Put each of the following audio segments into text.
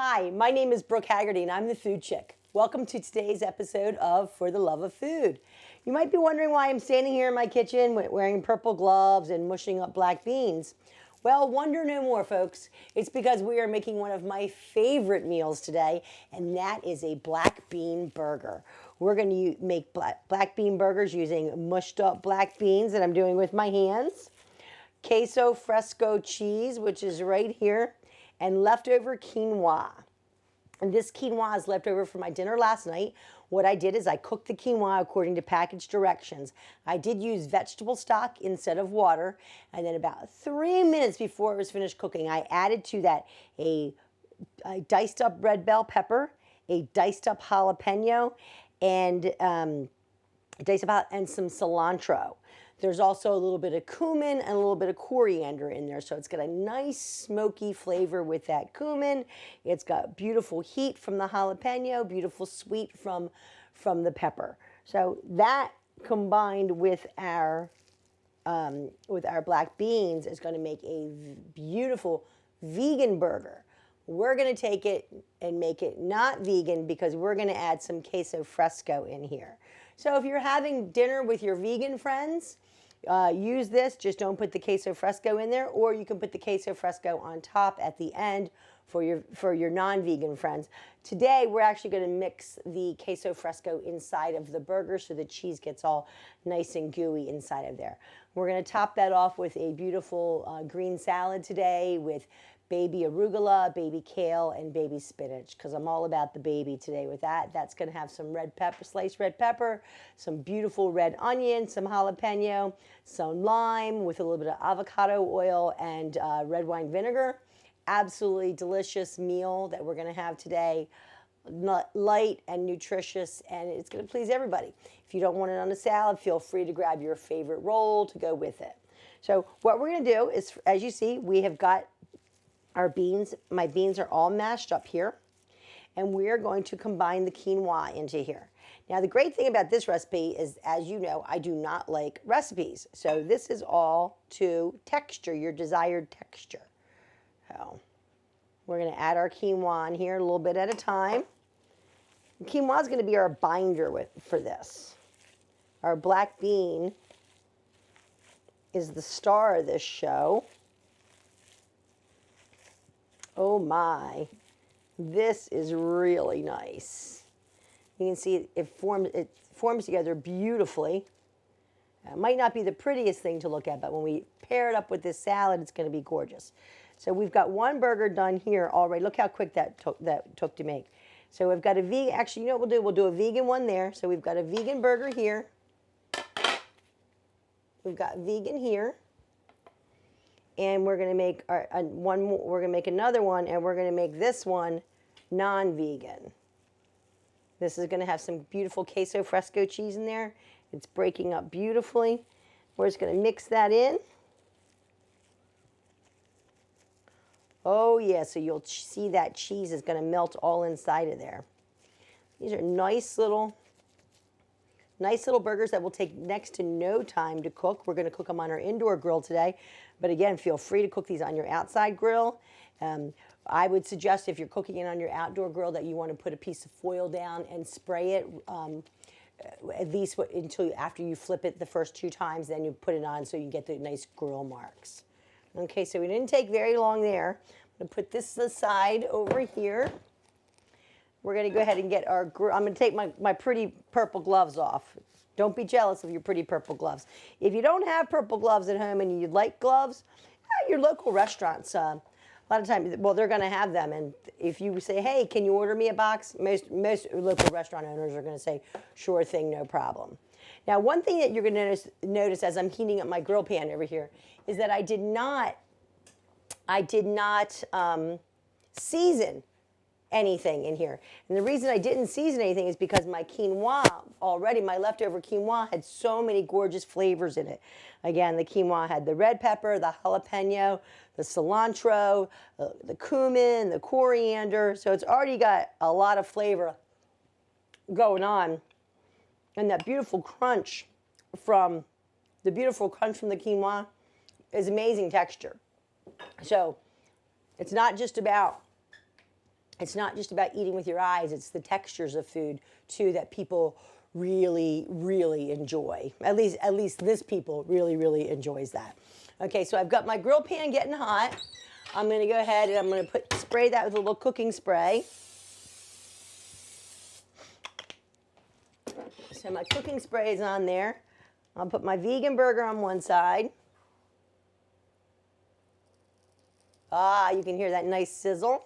Hi, my name is Brooke Hagerty and I'm the Food Chick. Welcome to today's episode of For the Love of Food. You might be wondering why I'm standing here in my kitchen wearing purple gloves and mushing up black beans. Well, wonder no more, folks. It's because we are making one of my favorite meals today, and that is a black bean burger. We're going to make black bean burgers using mushed up black beans that I'm doing with my hands, Queso Fresco cheese, which is right here, and leftover quinoa. And this quinoa is left over from my dinner last night. What I did is I cooked the quinoa according to package directions. I did use vegetable stock instead of water. And then about 3 minutes before it was finished cooking, I added to that a diced up red bell pepper, a diced up jalapeno, and some cilantro. There's also a little bit of cumin and a little bit of coriander in there. So it's got a nice smoky flavor with that cumin. It's got beautiful heat from the jalapeno, beautiful sweet from the pepper. So that combined with our black beans is going to make a beautiful vegan burger. We're going to take it and make it not vegan because we're going to add some queso fresco in here. So if you're having dinner with your vegan friends, use this. Just don't put the queso fresco in there, or you can put the queso fresco on top at the end for your non-vegan friends. Today, we're actually going to mix the queso fresco inside of the burger so the cheese gets all nice and gooey inside of there. We're going to top that off with a beautiful green salad today with baby arugula, baby kale, and baby spinach, because I'm all about the baby today with that. That's going to have some red pepper, sliced red pepper, some beautiful red onion, some jalapeno, some lime with a little bit of avocado oil and red wine vinegar. Absolutely delicious meal that we're going to have today. Light and nutritious, and it's going to please everybody. If you don't want it on a salad, feel free to grab your favorite roll to go with it. So what we're going to do is, as you see, we have got our beans. My beans are all mashed up here, and we're going to combine the quinoa into here. Now, the great thing about this recipe is, as you know, I do not like recipes. So this is all to texture, your desired texture. So we're going to add our quinoa in here a little bit at a time. Quinoa is going to be our binder for this. Our black bean is the star of this show. Oh my, this is really nice. You can see it forms together beautifully. It might not be the prettiest thing to look at, but when we pair it up with this salad, it's going to be gorgeous. So we've got one burger done here already. Look how quick that took to make. So we've got a vegan, actually, you know what we'll do? We'll do a vegan one there. So we've got a vegan burger here. We've got vegan here. And we're going to make we're going to make another one, and we're going to make this one non-vegan. This is going to have some beautiful queso fresco cheese in there. It's breaking up beautifully. We're just going to mix that in. Oh yeah, so you'll see that cheese is going to melt all inside of there. These are nice little burgers that will take next to no time to cook. We're going to cook them on our indoor grill today. But again, feel free to cook these on your outside grill. I would suggest if you're cooking it on your outdoor grill that you want to put a piece of foil down and spray it at least until after you flip it the first 2 times. Then you put it on so you get the nice grill marks. Okay, so we didn't take very long there. I'm going to put this aside over here. We're going to go ahead and get our grill. I'm going to take my pretty purple gloves off. Don't be jealous of your pretty purple gloves. If you don't have purple gloves at home and you'd like gloves, your local restaurants, a lot of times, well, they're going to have them. And if you say, hey, can you order me a box? Most local restaurant owners are going to say, sure thing, no problem. Now, one thing that you're going to notice as I'm heating up my grill pan over here is that I did not season anything in here. And the reason I didn't season anything is because my quinoa, already my leftover quinoa, had so many gorgeous flavors in it. Again, the quinoa had the red pepper, the jalapeno, the cilantro, the cumin, the coriander. So it's already got a lot of flavor going on. And that beautiful crunch from the quinoa is amazing texture. So it's not just about It's not just about eating with your eyes, it's the textures of food too that people really, really enjoy. At least this people really, really enjoys that. Okay, so I've got my grill pan getting hot. I'm gonna go ahead and I'm gonna spray that with a little cooking spray. So my cooking spray is on there. I'll put my vegan burger on one side. Ah, you can hear that nice sizzle.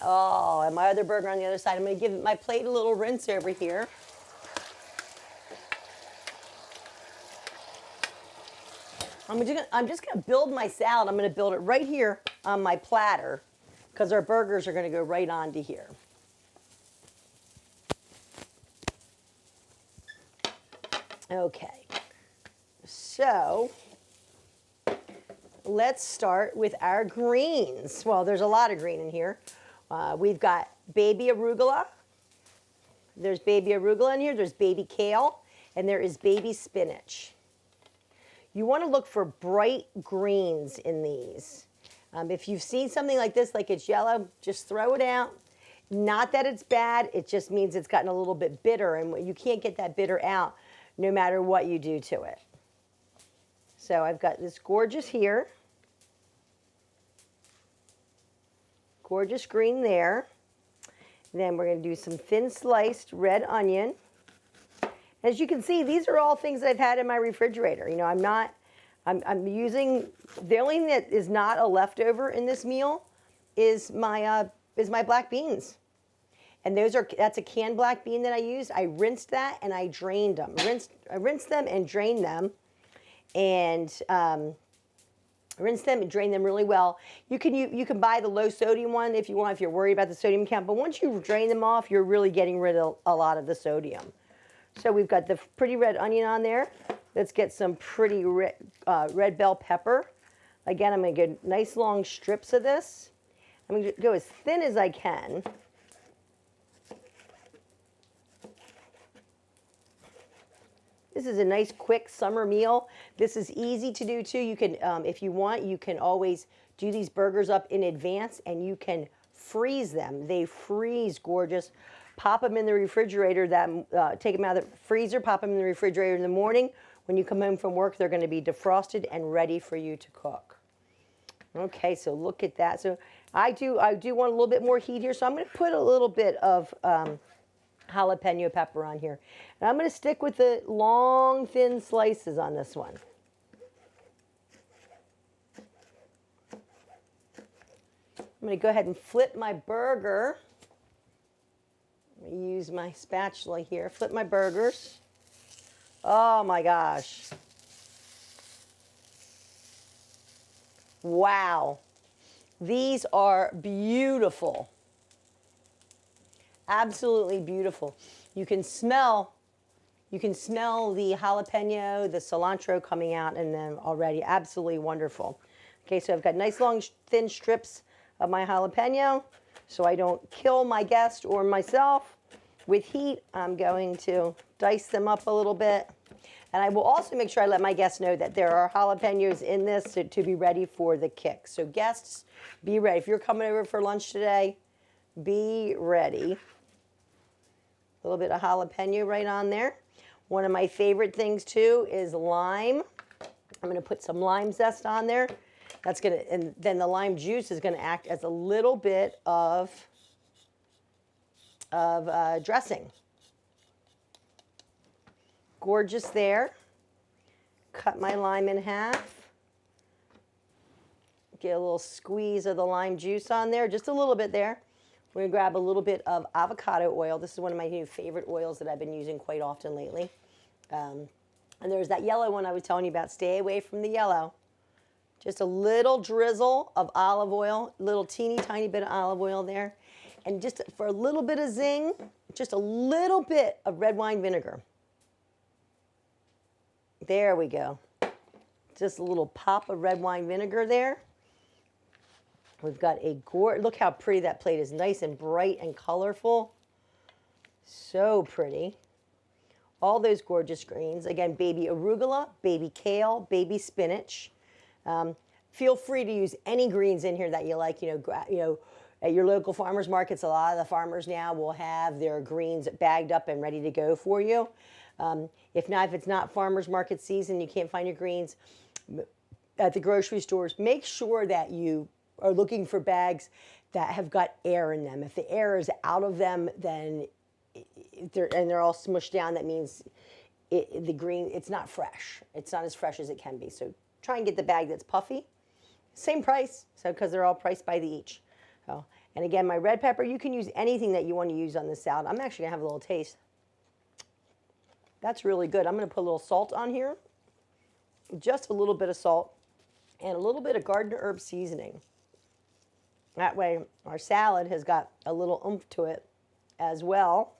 Oh, and my other burger on the other side. I'm going to give my plate a little rinse over here. I'm just going to build my salad. I'm going to build it right here on my platter because our burgers are going to go right onto here. Okay, so let's start with our greens. Well, there's a lot of green in here. We've got baby arugula. There's baby arugula in here. There's baby kale, and there is baby spinach. You want to look for bright greens in these. If you've seen something like this, like it's yellow, just throw it out. Not that it's bad, it just means it's gotten a little bit bitter, and you can't get that bitter out no matter what you do to it. So I've got this gorgeous here. Gorgeous green there. Then we're going to do some thin sliced red onion. As you can see, these are all things that I've had in my refrigerator. You know, I'm using, the only thing that is not a leftover in this meal is my black beans. And that's a canned black bean that I used. I rinsed that and I drained them. I rinsed them and drained them. And rinse them and drain them really well. You can buy the low sodium one if you want, if you're worried about the sodium count. But once you drain them off, you're really getting rid of a lot of the sodium. So we've got the pretty red onion on there. Let's get some pretty red bell pepper. Again, I'm going to get nice long strips of this. I'm going to go as thin as I can. This is a nice, quick summer meal. This is easy to do too. You can, if you want, you can always do these burgers up in advance and you can freeze them. They freeze gorgeous. Pop them in the refrigerator, take them out of the freezer, pop them in the refrigerator in the morning. When you come home from work, they're gonna be defrosted and ready for you to cook. Okay, so look at that. So I do want a little bit more heat here, so I'm gonna put a little bit of jalapeno pepper on here. And I'm going to stick with the long, thin slices on this one. I'm going to go ahead and flip my burger. I'm going to use my spatula here. Flip my burgers. Oh my gosh. Wow. These are beautiful. Absolutely beautiful. You can smell the jalapeno, the cilantro coming out in them already. Absolutely wonderful. Okay, so I've got nice long thin strips of my jalapeno so I don't kill my guest or myself. With heat, I'm going to dice them up a little bit. And I will also make sure I let my guests know that there are jalapenos in this to be ready for the kick. So guests, be ready. If you're coming over for lunch today, be ready. A little bit of jalapeno right on there. One of my favorite things too is lime. I'm going to put some lime zest on there. And then the lime juice is going to act as a little bit of dressing. Gorgeous there. Cut my lime in half. Get a little squeeze of the lime juice on there, just a little bit there. We're going to grab a little bit of avocado oil. This is one of my new favorite oils that I've been using quite often lately. And there's that yellow one I was telling you about. Stay away from the yellow. Just a little drizzle of olive oil, little teeny tiny bit of olive oil there. And just for a little bit of zing, just a little bit of red wine vinegar. There we go. Just a little pop of red wine vinegar there. We've got look how pretty that plate is. Nice and bright and colorful. So pretty. All those gorgeous greens. Again, baby arugula, baby kale, baby spinach. Feel free to use any greens in here that you like. At your local farmers markets, a lot of the farmers now will have their greens bagged up and ready to go for you. If it's not farmers market season, you can't find your greens at the grocery stores, make sure that you are looking for bags that have got air in them. If the air is out of them, then they're all smushed down, that means it's not fresh. It's not as fresh as it can be. So try and get the bag that's puffy. Same price, so because they're all priced by the each. So, and again, my red pepper, you can use anything that you want to use on this salad. I'm actually going to have a little taste. That's really good. I'm going to put a little salt on here, just a little bit of salt, and a little bit of garden herb seasoning. That way, our salad has got a little oomph to it as well.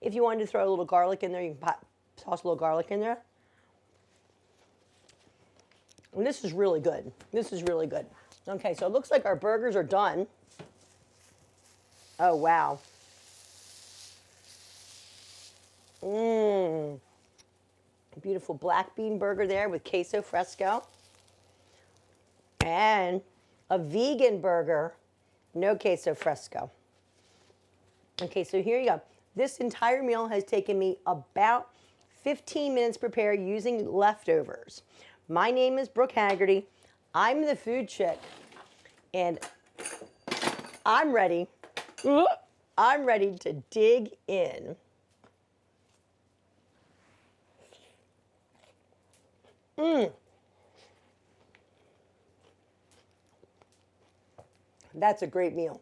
If you wanted to throw a little garlic in there, you can toss a little garlic in there. And this is really good. This is really good. Okay, so it looks like our burgers are done. Oh, wow. Beautiful black bean burger there with queso fresco. And a vegan burger, no queso fresco. Okay, so here you go. This entire meal has taken me about 15 minutes prepared using leftovers. My name is Brooke Hagerty. I'm the food chick, and I'm ready. I'm ready to dig in. That's a great meal.